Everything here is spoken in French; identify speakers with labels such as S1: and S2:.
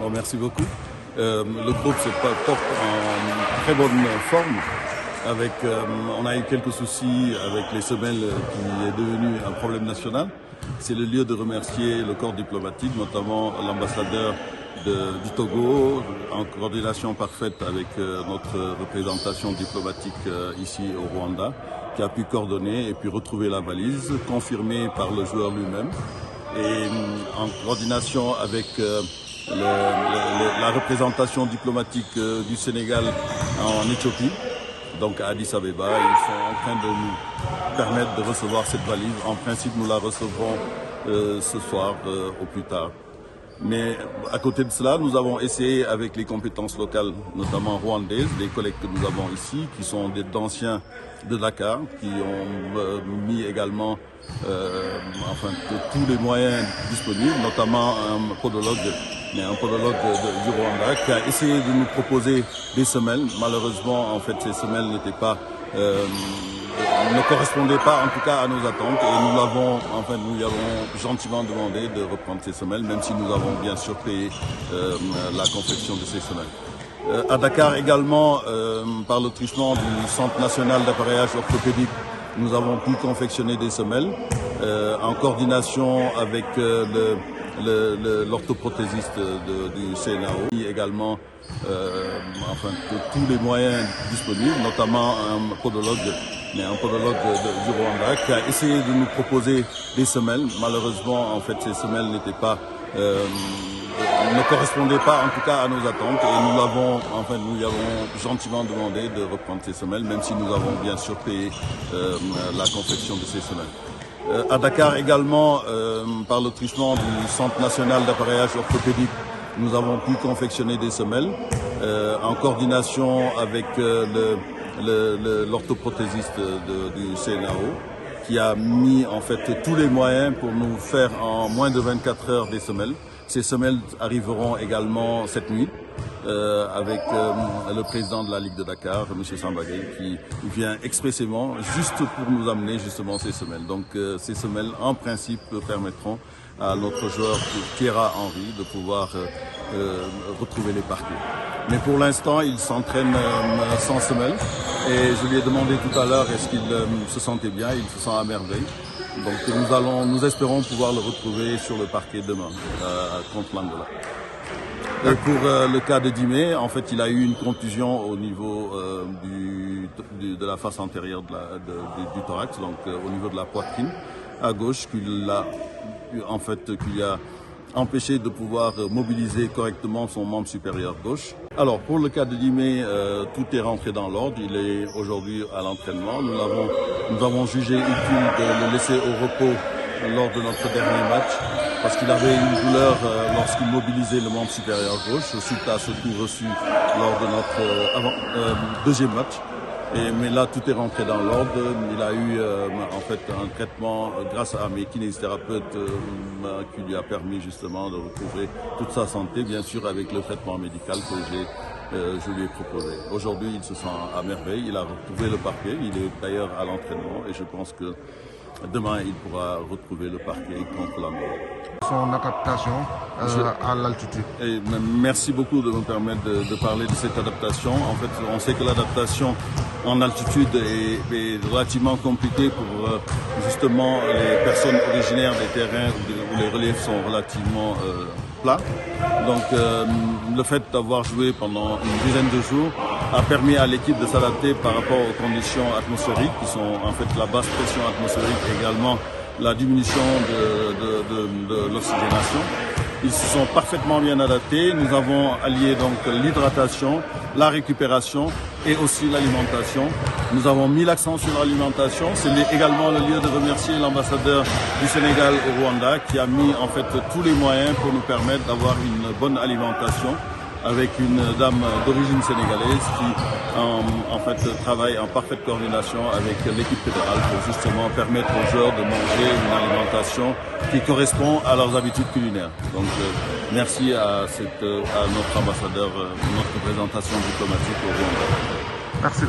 S1: Bon, merci beaucoup. Le groupe se porte en très bonne forme. On a eu quelques soucis avec les semelles qui est devenu un problème national. C'est le lieu de remercier le corps diplomatique, notamment l'ambassadeur du Togo, en coordination parfaite avec notre représentation diplomatique ici au Rwanda, qui a pu coordonner et puis retrouver la valise, confirmée par le joueur lui-même, et en coordination avec la représentation diplomatique du Sénégal en Éthiopie, donc à Addis Abeba. Ils sont en train de nous permettre de recevoir cette valise. En principe, nous la recevrons ce soir au plus tard. Mais à côté de cela, nous avons essayé avec les compétences locales, notamment rwandaises, les collègues que nous avons ici, qui sont d'anciens de Dakar, qui ont mis également tous les moyens disponibles, notamment un podologue du Rwanda, qui a essayé de nous proposer des semelles. Malheureusement, en fait, ces semelles ne correspondaient pas en tout cas à nos attentes, et nous lui avons gentiment demandé de reprendre ces semelles, même si nous avons bien sûr payé la confection de ces semelles. À Dakar également, par le truchement du Centre national d'appareillage orthopédique, nous avons pu confectionner des semelles en coordination avec l'orthoprothésiste du CNAO, qui également tous les moyens disponibles, notamment un podologue du Rwanda, qui a essayé de nous proposer des semelles. Malheureusement, en fait, ces semelles ne correspondaient pas en tout cas à nos attentes, et nous lui avons gentiment demandé de reprendre ces semelles, même si nous avons bien sûr payé la confection de ces semelles. À Dakar également, par le truchement du Centre national d'appareillage orthopédique, nous avons pu confectionner des semelles en coordination avec l'orthoprothésiste du CNAO, qui a mis en fait tous les moyens pour nous faire en moins de 24 heures des semelles. Ces semelles arriveront également cette nuit avec le président de la Ligue de Dakar, M. Sambagay, qui vient expressément juste pour nous amener justement ces semelles. Donc ces semelles, en principe, permettront à notre joueur Thierry Henry de pouvoir retrouver les parquets. Mais pour l'instant, il s'entraîne sans semelles, et je lui ai demandé tout à l'heure est-ce qu'il se sentait bien. Il se sent à merveille. Donc nous espérons pouvoir le retrouver sur le parquet demain contre l'Angola. Et pour le cas de Dimé, en fait, il a eu une contusion au niveau de la face antérieure du thorax, donc au niveau de la poitrine à gauche, qui l'a empêché de pouvoir mobiliser correctement son membre supérieur gauche. Alors pour le cas de Dimé, tout est rentré dans l'ordre. Il est aujourd'hui à l'entraînement. Nous avons jugé utile de le laisser au repos lors de notre dernier match, parce qu'il avait une douleur lorsqu'il mobilisait le membre supérieur gauche, suite à ce coup reçu lors de notre deuxième match. Mais là, tout est rentré dans l'ordre. Il a eu un traitement grâce à mes kinésithérapeutes qui lui a permis justement de retrouver toute sa santé, bien sûr avec le traitement médical que je lui ai proposé. Aujourd'hui, il se sent à merveille. Il a retrouvé le parquet. Il est d'ailleurs à l'entraînement, et je pense que demain, il pourra retrouver le parquet contre l'Angola.
S2: Son adaptation à l'altitude.
S1: Merci beaucoup de me permettre de parler de cette adaptation. En fait, on sait que l'adaptation en altitude est relativement compliquée pour justement les personnes originaires des terrains où les reliefs sont relativement plats. Donc le fait d'avoir joué pendant une dizaine de jours a permis à l'équipe de s'adapter par rapport aux conditions atmosphériques, qui sont en fait la basse pression atmosphérique et également la diminution de l'oxygénation. Ils se sont parfaitement bien adaptés. Nous avons allié donc l'hydratation, la récupération et aussi l'alimentation. Nous avons mis l'accent sur l'alimentation. C'est également le lieu de remercier l'ambassadeur du Sénégal au Rwanda, qui a mis en fait tous les moyens pour nous permettre d'avoir une bonne alimentation, avec une dame d'origine sénégalaise qui travaille en parfaite coordination avec l'équipe fédérale pour justement permettre aux joueurs de manger une alimentation qui correspond à leurs habitudes culinaires. Donc merci à notre ambassadeur, notre représentation diplomatique au Rwanda.
S2: Merci.